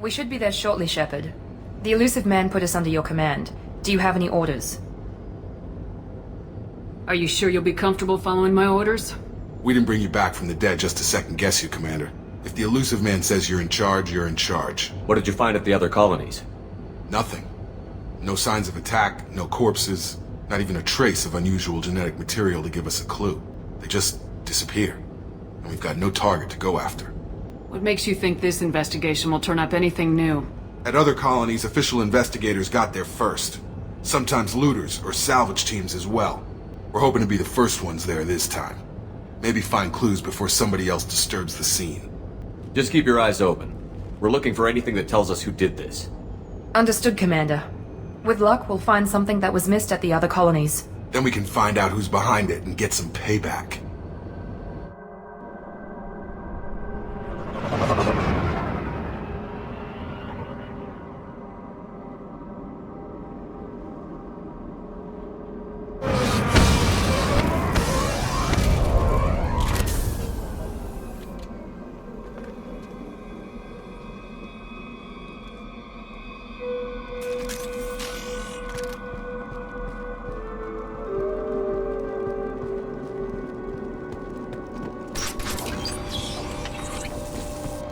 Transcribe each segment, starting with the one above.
We should be there shortly, Shepard. The elusive man put us under your command. Do you have any orders? Are you sure you'll be comfortable following my orders? We didn't bring you back from the dead just to second-guess you, Commander. If the elusive man says you're in charge, you're in charge. What did you find at the other colonies? Nothing. No signs of attack, no corpses, not even a trace of unusual genetic material to give us a clue. They just disappear. And we've got no target to go after. What makes you think this investigation will turn up anything new? At other colonies, official investigators got there first. Sometimes looters or salvage teams as well. We're hoping to be the first ones there this time. Maybe find clues before somebody else disturbs the scene. Just keep your eyes open. We're looking for anything that tells us who did this. Understood, Commander. With luck, we'll find something that was missed at the other colonies. Then we can find out who's behind it and get some payback.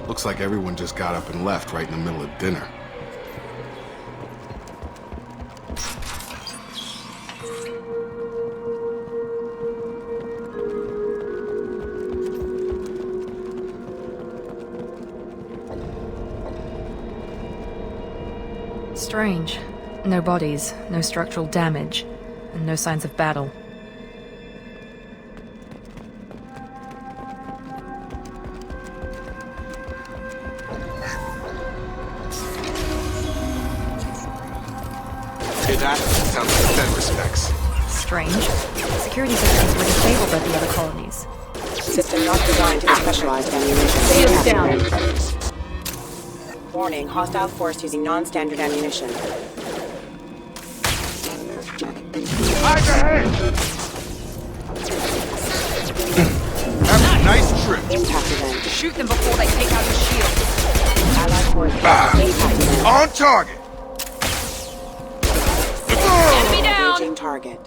Looks like everyone just got up and left right in the middle of dinner. Strange. No bodies, no structural damage, and no signs of battle. That sounds like Fed specs. Strange. Security systems were disabled at the other colonies. System not designed to specialized ammunition. Shields down. Warning, hostile force using non-standard ammunition. Eyes ahead! Have a nice trip. Impact event. Shoot them before they take out the shield. Allied force. Impact event. On target! Enemy down! Engaging target.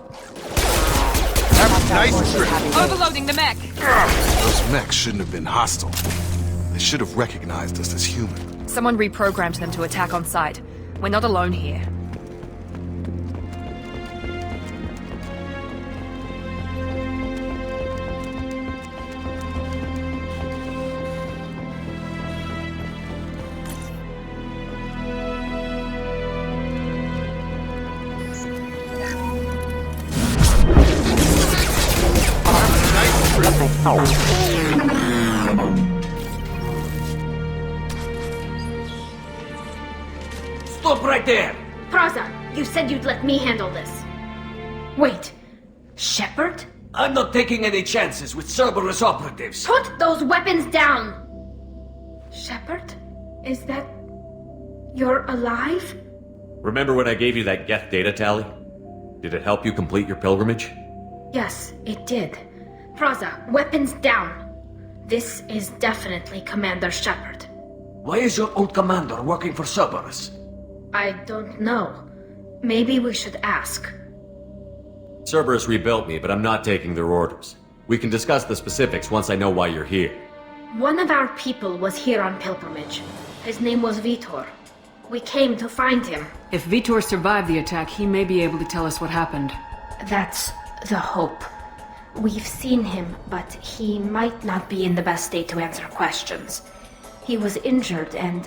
Have a nice trip. Overloading the mech! Those mechs shouldn't have been hostile. They should have recognized us as human. Someone reprogrammed them to attack on sight. We're not alone here. Stop right there! Praza, you said you'd let me handle this. Wait, Shepard? I'm not taking any chances with Cerberus operatives. Put those weapons down! Shepard? Is that... you're alive? Remember when I gave you that Geth data tally? Did it help you complete your pilgrimage? Yes, it did. Praza, weapons down. This is definitely Commander Shepard. Why is your old commander working for Cerberus? I don't know. Maybe we should ask. Cerberus rebuilt me, but I'm not taking their orders. We can discuss the specifics once I know why you're here. One of our people was here on pilgrimage. His name was Vitor. We came to find him. If Vitor survived the attack, he may be able to tell us what happened. That's the hope. We've seen him, but he might not be in the best state to answer questions. He was injured and,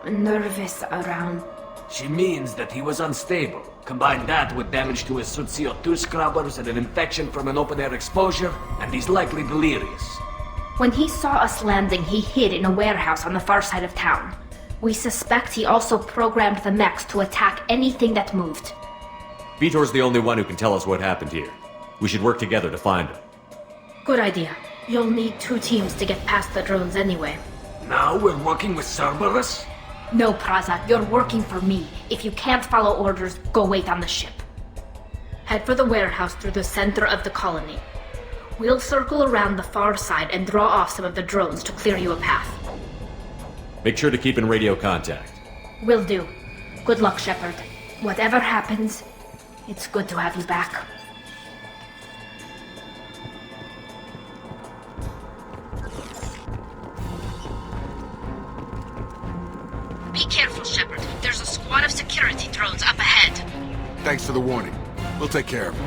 nervous around... She means that he was unstable. Combine that with damage to his suit CO2 scrubbers and an infection from an open-air exposure, and he's likely delirious. When he saw us landing, he hid in a warehouse on the far side of town. We suspect he also programmed the mechs to attack anything that moved. Vitor's the only one who can tell us what happened here. We should work together to find him. Good idea. You'll need 2 teams to get past the drones anyway. Now we're working with Cerberus? No, Praza, you're working for me. If you can't follow orders, go wait on the ship. Head for the warehouse through the center of the colony. We'll circle around the far side and draw off some of the drones to clear you a path. Make sure to keep in radio contact. Will do. Good luck, Shepard. Whatever happens, it's good to have you back. Be careful, Shepard. There's a squad of security drones up ahead. Thanks for the warning. We'll take care of it.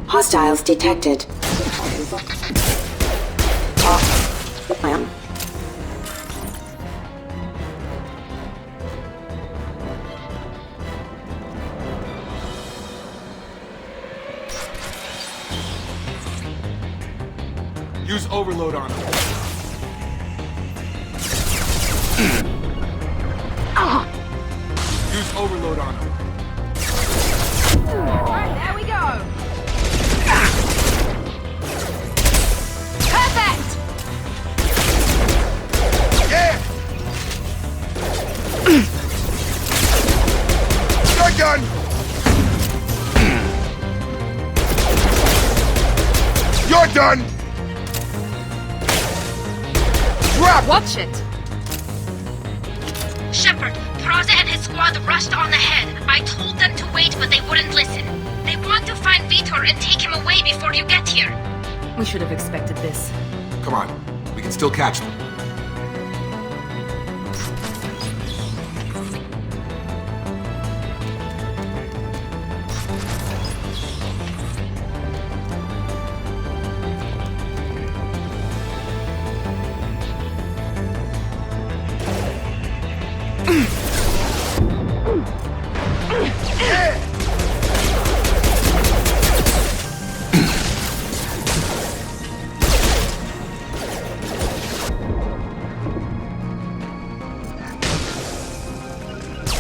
Hostiles detected. Use overload on him. Use overload on him. Alright, there we go! Perfect! Yeah! You're done! You're done! Drop! Watch it! Shepard, Praza and his squad rushed on ahead. I told them to wait, but they wouldn't listen. They want to find Vitor and take him away before you get here. We should have expected this. Come on, we can still catch them.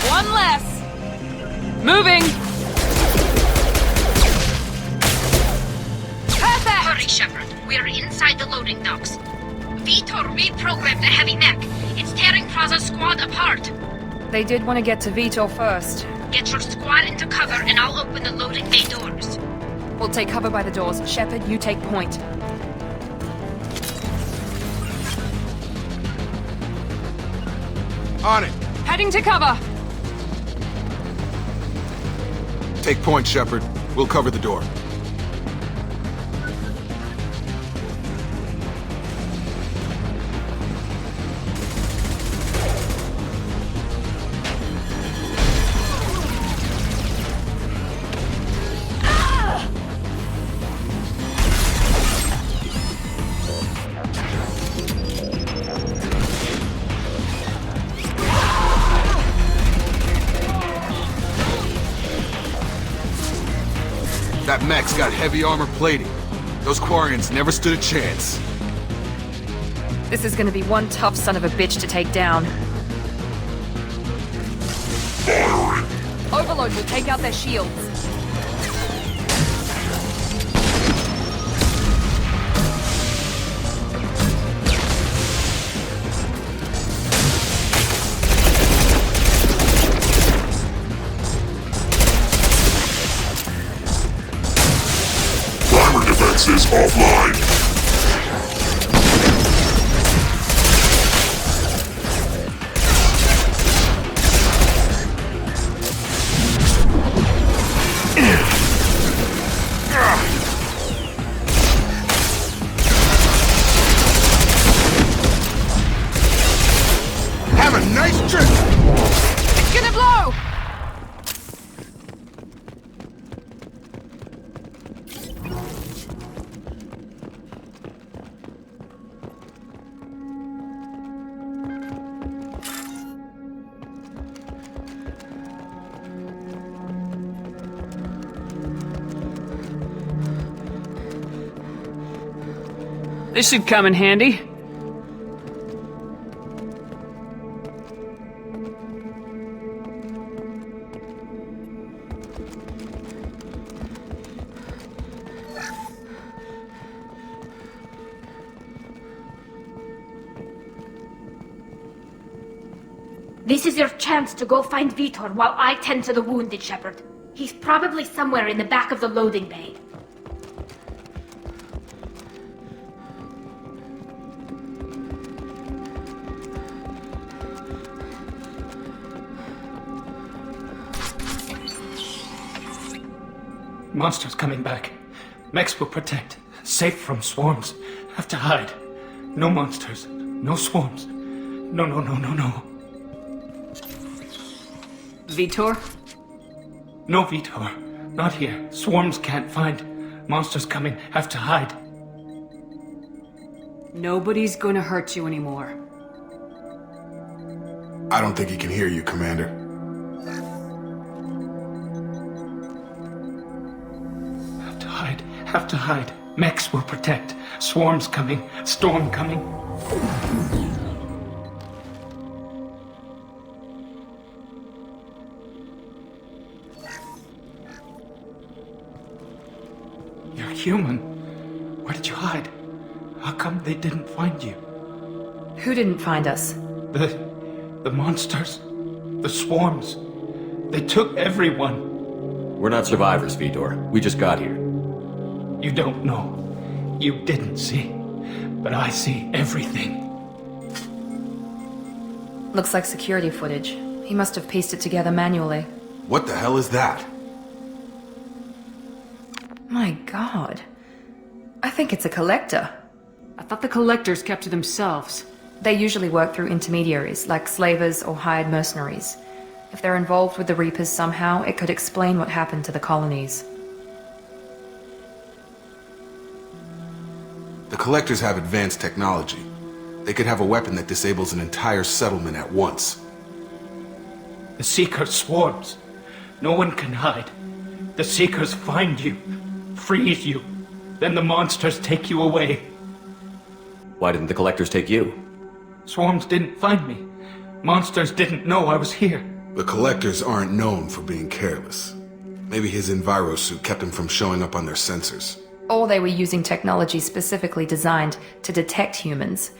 One less! Moving! Perfect! Hurry, Shepard. We're inside the loading docks. Vitor reprogrammed the heavy mech. It's tearing Praza's squad apart. They did want to get to Vitor first. Get your squad into cover and I'll open the loading bay doors. We'll take cover by the doors. Shepard, you take point. On it! Heading to cover! Take point, Shepard. We'll cover the door. That mech's got heavy armor plating. Those Quarians never stood a chance. This is gonna be one tough son of a bitch to take down. Overload will take out their shields. Defenses offline. Have a nice trip! It's gonna blow! This should come in handy. This is your chance to go find Vitor while I tend to the wounded, Shepard. He's probably somewhere in the back of the loading bay. Monsters coming back. Mex will protect. Safe from swarms. Have to hide. No monsters. No swarms. No. Vitor? No Vitor. Not here. Swarms can't find. Monsters coming. Have to hide. Nobody's gonna hurt you anymore. I don't think he can hear you, Commander. Have to hide. Mex will protect. Swarms coming. Storm coming. You're human. Where did you hide? How come they didn't find you? Who didn't find us? The monsters. The swarms. They took everyone. We're not survivors, Vitor. We just got here. You don't know. You didn't see. But I see everything. Looks like security footage. He must have pieced it together manually. What the hell is that? My god. I think it's a collector. I thought the collectors kept to themselves. They usually work through intermediaries, like slavers or hired mercenaries. If they're involved with the Reapers somehow, it could explain what happened to the colonies. The Collectors have advanced technology. They could have a weapon that disables an entire settlement at once. The Seeker swarms. No one can hide. The Seekers find you, freeze you, then the monsters take you away. Why didn't the Collectors take you? Swarms didn't find me. Monsters didn't know I was here. The Collectors aren't known for being careless. Maybe his envirosuit kept him from showing up on their sensors. Or they were using technology specifically designed to detect humans.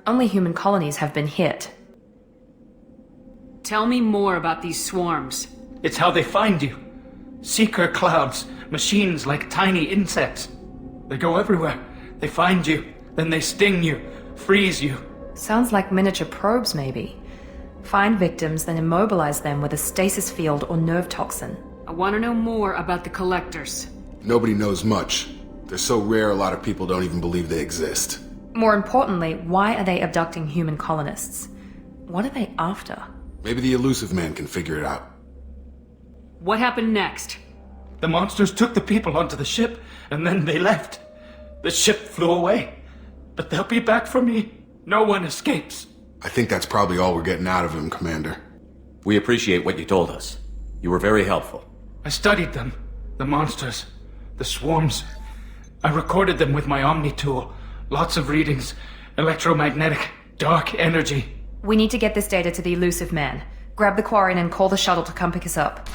Only human colonies have been hit. Tell me more about these swarms. It's how they find you. Seeker clouds, machines like tiny insects. They go everywhere. They find you, then they sting you, freeze you. Sounds like miniature probes, maybe. Find victims, then immobilize them with a stasis field or nerve toxin. I want to know more about the Collectors. Nobody knows much. They're so rare a lot of people don't even believe they exist. More importantly, why are they abducting human colonists? What are they after? Maybe the elusive man can figure it out. What happened next? The monsters took the people onto the ship, and then they left. The ship flew away. But they'll be back for me. No one escapes. I think that's probably all we're getting out of him, Commander. We appreciate what you told us. You were very helpful. I studied them. The monsters. The swarms. I recorded them with my Omni tool. Lots of readings. Electromagnetic. Dark energy. We need to get this data to the elusive man. Grab the Quarian and call the shuttle to come pick us up.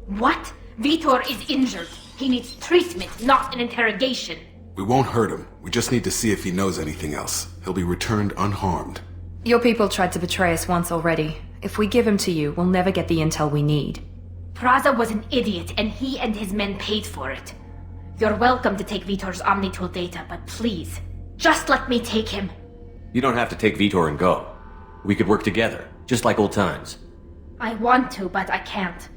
What? Vitor is injured. He needs treatment, not an interrogation. We won't hurt him. We just need to see if he knows anything else. He'll be returned unharmed. Your people tried to betray us once already. If we give him to you, we'll never get the intel we need. Praza was an idiot, and he and his men paid for it. You're welcome to take Vitor's Omnitool data, but please, just let me take him. You don't have to take Vitor and go. We could work together, just like old times. I want to, but I can't.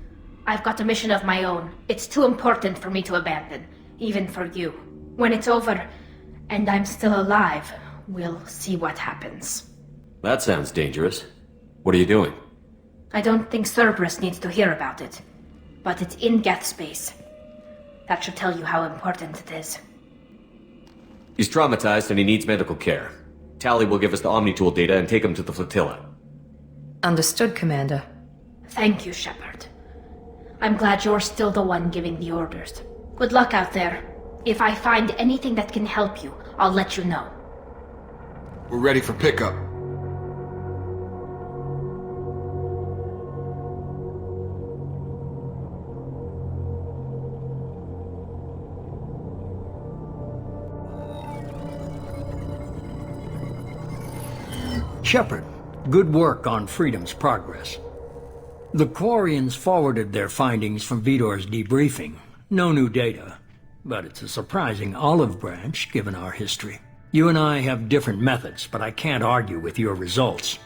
I've got a mission of my own. It's too important for me to abandon, even for you. When it's over, and I'm still alive, we'll see what happens. That sounds dangerous. What are you doing? I don't think Cerberus needs to hear about it, but it's in Geth space. That should tell you how important it is. He's traumatized and he needs medical care. Tally will give us the Omnitool data and take him to the flotilla. Understood, Commander. Thank you, Shepard. I'm glad you're still the one giving the orders. Good luck out there. If I find anything that can help you, I'll let you know. We're ready for pickup. Shepard, good work on Freedom's progress. The Quarians forwarded their findings from Vitor's debriefing. No new data, but it's a surprising olive branch given our history. You and I have different methods, but I can't argue with your results.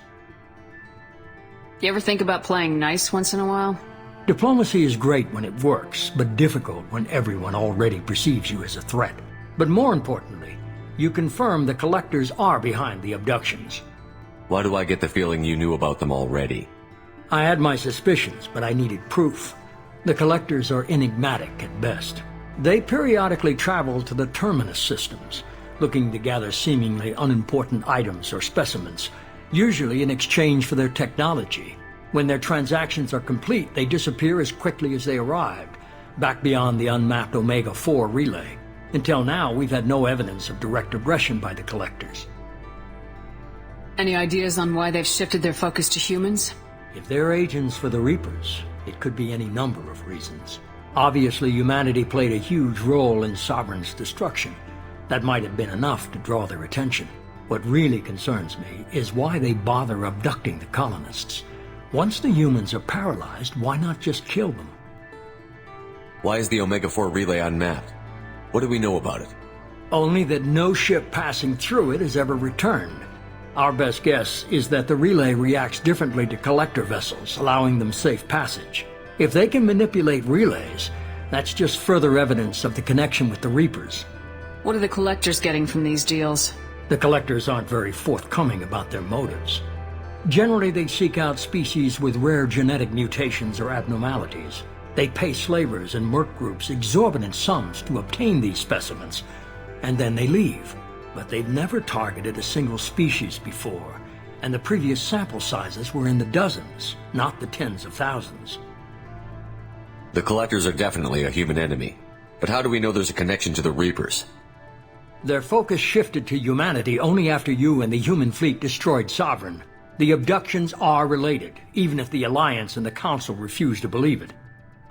You ever think about playing nice once in a while? Diplomacy is great when it works, but difficult when everyone already perceives you as a threat. But more importantly, you confirm the Collectors are behind the abductions. Why do I get the feeling you knew about them already? I had my suspicions, but I needed proof. The Collectors are enigmatic at best. They periodically travel to the Terminus systems, looking to gather seemingly unimportant items or specimens, usually in exchange for their technology. When their transactions are complete, they disappear as quickly as they arrived, back beyond the unmapped Omega-4 relay. Until now, we've had no evidence of direct aggression by the Collectors. Any ideas on why they've shifted their focus to humans? If they're agents for the Reapers, it could be any number of reasons. Obviously, humanity played a huge role in Sovereign's destruction. That might have been enough to draw their attention. What really concerns me is why they bother abducting the colonists. Once the humans are paralyzed, why not just kill them? Why is the Omega-4 relay unmapped? What do we know about it? Only that no ship passing through it has ever returned. Our best guess is that the relay reacts differently to collector vessels, allowing them safe passage. If they can manipulate relays, that's just further evidence of the connection with the Reapers. What are the Collectors getting from these deals? The Collectors aren't very forthcoming about their motives. Generally, they seek out species with rare genetic mutations or abnormalities. They pay slavers and merc groups exorbitant sums to obtain these specimens, and then they leave. But they've never targeted a single species before, and the previous sample sizes were in the dozens, not the tens of thousands. The Collectors are definitely a human enemy, but how do we know there's a connection to the Reapers? Their focus shifted to humanity only after you and the human fleet destroyed Sovereign. The abductions are related, even if the Alliance and the Council refuse to believe it.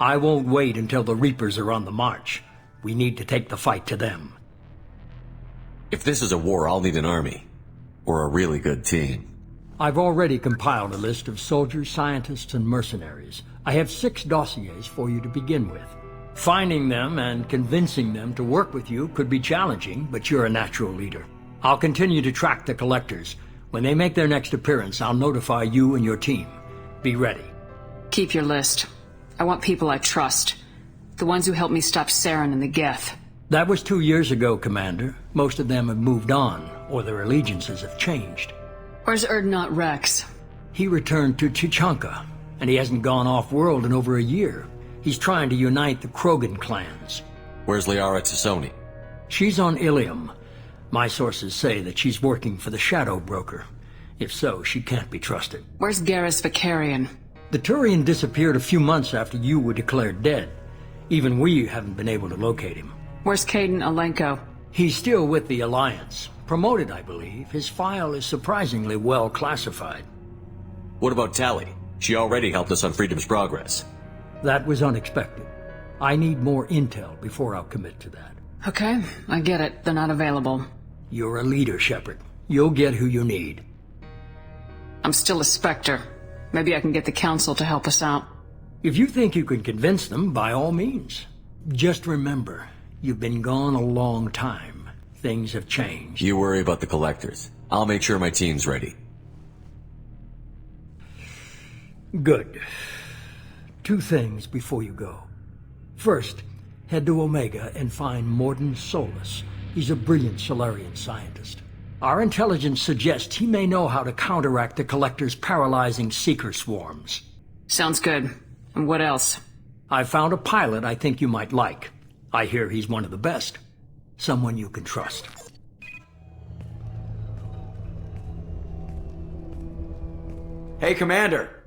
I won't wait until the Reapers are on the march. We need to take the fight to them. If this is a war, I'll need an army. Or a really good team. I've already compiled a list of soldiers, scientists, and mercenaries. I have 6 dossiers for you to begin with. Finding them and convincing them to work with you could be challenging, but you're a natural leader. I'll continue to track the Collectors. When they make their next appearance, I'll notify you and your team. Be ready. Keep your list. I want people I trust. The ones who helped me stop Saren and the Geth. That was 2 years ago, Commander. Most of them have moved on, or their allegiances have changed. Where's Erdnot Rex? He returned to Chichanka, and he hasn't gone off-world in over a year. He's trying to unite the Krogan clans. Where's Liara Tassoni? She's on Ilium. My sources say that she's working for the Shadow Broker. If so, she can't be trusted. Where's Garrus Vicarian? The Turian disappeared a few months after you were declared dead. Even we haven't been able to locate him. Where's Caden Alenko? He's still with the Alliance. Promoted, I believe. His file is surprisingly well classified. What about Tally? She already helped us on Freedom's Progress. That was unexpected. I need more intel before I'll commit to that. Okay, I get it. They're not available. You're a leader, Shepard. You'll get who you need. I'm still a Spectre. Maybe I can get the Council to help us out. If you think you can convince them, by all means. Just remember, you've been gone a long time. Things have changed. You worry about the Collectors. I'll make sure my team's ready. Good. 2 things before you go. First, head to Omega and find Morden Solus. He's a brilliant Solarian scientist. Our intelligence suggests he may know how to counteract the Collector's paralyzing Seeker swarms. Sounds good. And what else? I found a pilot I think you might like. I hear he's one of the best. Someone you can trust. Hey, Commander.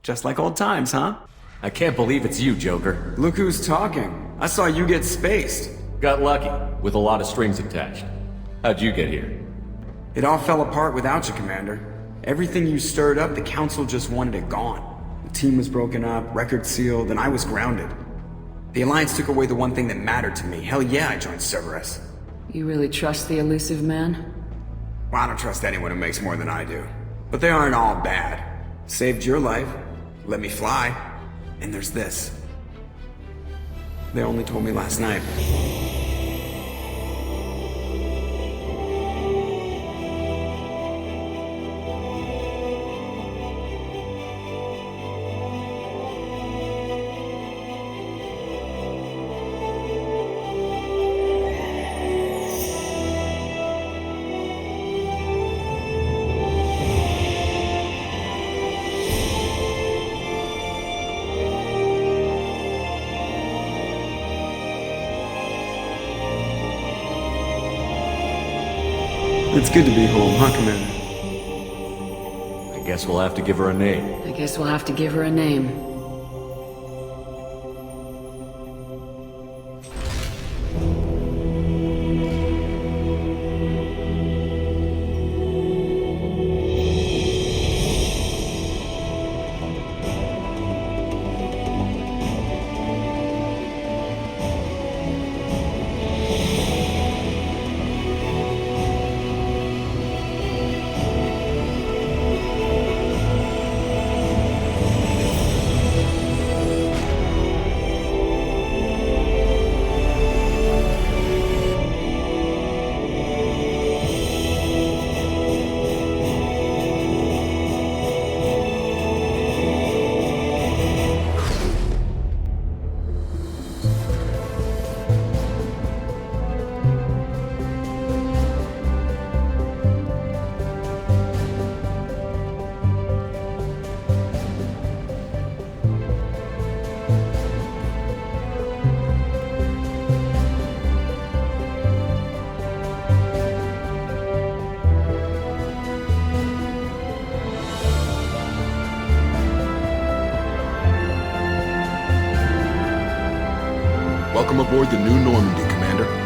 Just like old times, huh? I can't believe it's you, Joker. Look who's talking. I saw you get spaced. Got lucky, with a lot of strings attached. How'd you get here? It all fell apart without you, Commander. Everything you stirred up, the Council just wanted it gone. The team was broken up, record sealed, and I was grounded. The Alliance took away the one thing that mattered to me. Hell yeah, I joined Cerberus. You really trust the elusive man? Well, I don't trust anyone who makes more than I do. But they aren't all bad. Saved your life, let me fly, and there's this. They only told me last night. It's good to be home, huh, Commander? I guess we'll have to give her a name. I guess we'll have to give her a name. Welcome aboard the New Normandy, Commander.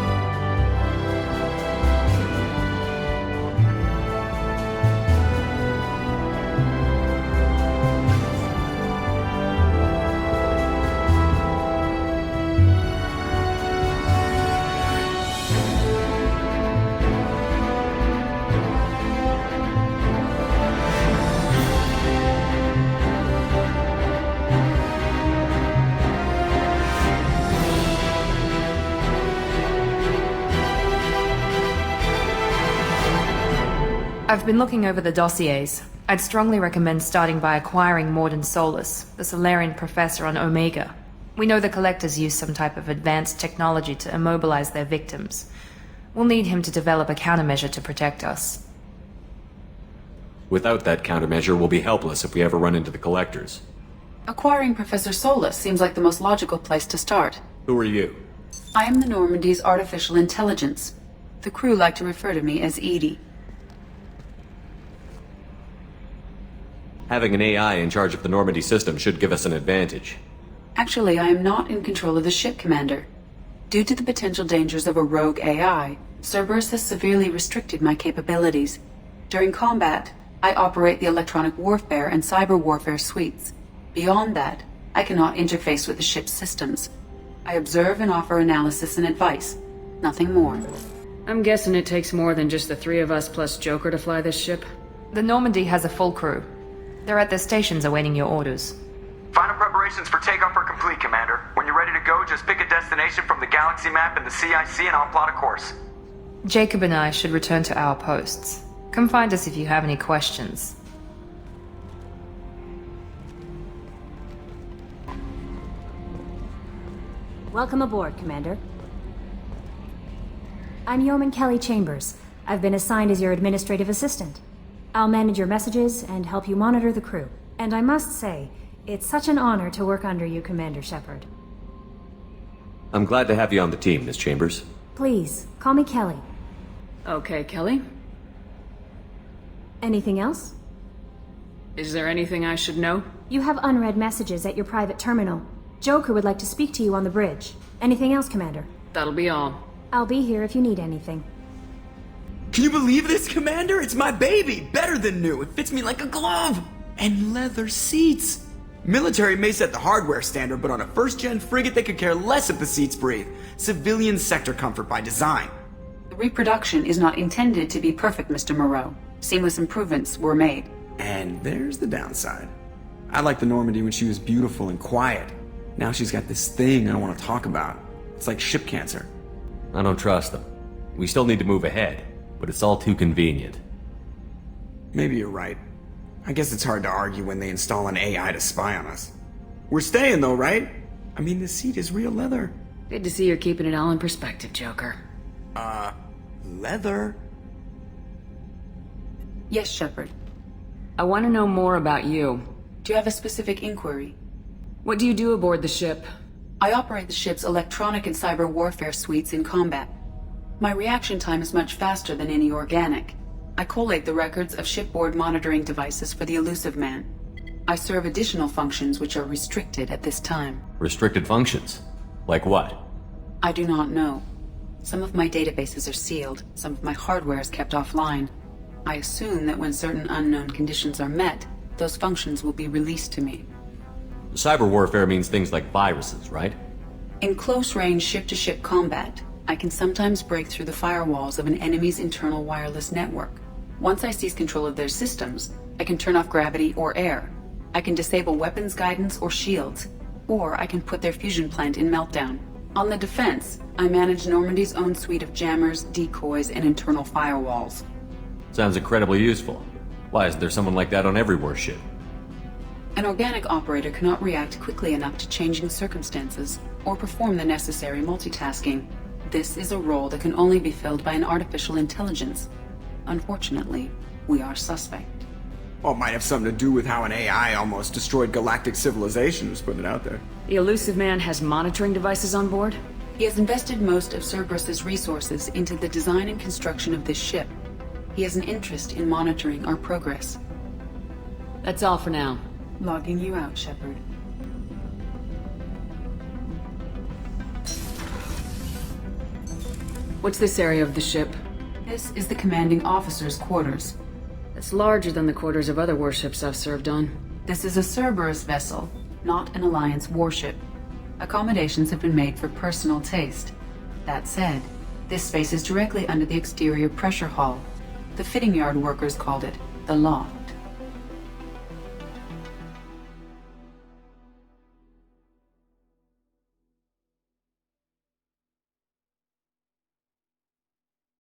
I've been looking over the dossiers. I'd strongly recommend starting by acquiring Morden Solus, the Solarian professor on Omega. We know the Collectors use some type of advanced technology to immobilize their victims. We'll need him to develop a countermeasure to protect us. Without that countermeasure, we'll be helpless if we ever run into the Collectors. Acquiring Professor Solus seems like the most logical place to start. Who are you? I am the Normandy's artificial intelligence. The crew like to refer to me as Edie. Having an AI in charge of the Normandy system should give us an advantage. Actually, I am not in control of the ship, Commander. Due to the potential dangers of a rogue AI, Cerberus has severely restricted my capabilities. During combat, I operate the electronic warfare and cyber warfare suites. Beyond that, I cannot interface with the ship's systems. I observe and offer analysis and advice. Nothing more. I'm guessing it takes more than just the three of us plus Joker to fly this ship. The Normandy has a full crew. They're at their stations awaiting your orders. Final preparations for takeoff are complete, Commander. When you're ready to go, just pick a destination from the galaxy map and the CIC and I'll plot a course. Jacob and I should return to our posts. Come find us if you have any questions. Welcome aboard, Commander. I'm Yeoman Kelly Chambers. I've been assigned as your administrative assistant. I'll manage your messages and help you monitor the crew. And I must say, it's such an honor to work under you, Commander Shepard. I'm glad to have you on the team, Miss Chambers. Please, call me Kelly. Okay, Kelly. Anything else? Is there anything I should know? You have unread messages at your private terminal. Joker would like to speak to you on the bridge. Anything else, Commander? That'll be all. I'll be here if you need anything. Can you believe this, Commander? It's my baby! Better than new. It fits me like a glove! And leather seats! Military may set the hardware standard, but on a first-gen frigate they could care less if the seats breathe. Civilian sector comfort by design. The reproduction is not intended to be perfect, Mr. Moreau. Seamless improvements were made. And there's the downside. I liked the Normandy when she was beautiful and quiet. Now she's got this thing I don't want to talk about. It's like ship cancer. I don't trust them. We still need to move ahead, but it's all too convenient. Maybe you're right. I guess it's hard to argue when they install an AI to spy on us. We're staying though, right? I mean, the seat is real leather. Good to see you're keeping it all in perspective, Joker. Leather? Yes, Shepard. I want to know more about you. Do you have a specific inquiry? What do you do aboard the ship? I operate the ship's electronic and cyber warfare suites in combat. My reaction time is much faster than any organic. I collate the records of shipboard monitoring devices for the Elusive Man. I serve additional functions which are restricted at this time. Restricted functions? Like what? I do not know. Some of my databases are sealed, some of my hardware is kept offline. I assume that when certain unknown conditions are met, those functions will be released to me. Cyber warfare means things like viruses, right? In close-range ship-to-ship combat, I can sometimes break through the firewalls of an enemy's internal wireless network. Once I seize control of their systems, I can turn off gravity or air. I can disable weapons guidance or shields, or I can put their fusion plant in meltdown. On the defense, I manage Normandy's own suite of jammers, decoys, and internal firewalls. Sounds incredibly useful. Why isn't there someone like that on every warship? An organic operator cannot react quickly enough to changing circumstances, or perform the necessary multitasking. This is a role that can only be filled by an artificial intelligence. Unfortunately, we are suspect. Well, it might have something to do with how an AI almost destroyed galactic civilization, just putting it out there. The Elusive Man has monitoring devices on board? He has invested most of Cerberus's resources into the design and construction of this ship. He has an interest in monitoring our progress. That's all for now. Logging you out, Shepard. What's this area of the ship? This is the commanding officer's quarters. It's larger than the quarters of other warships I've served on. This is a Cerberus vessel, not an Alliance warship. Accommodations have been made for personal taste. That said, this space is directly under the exterior pressure hull. The fitting yard workers called it the loft.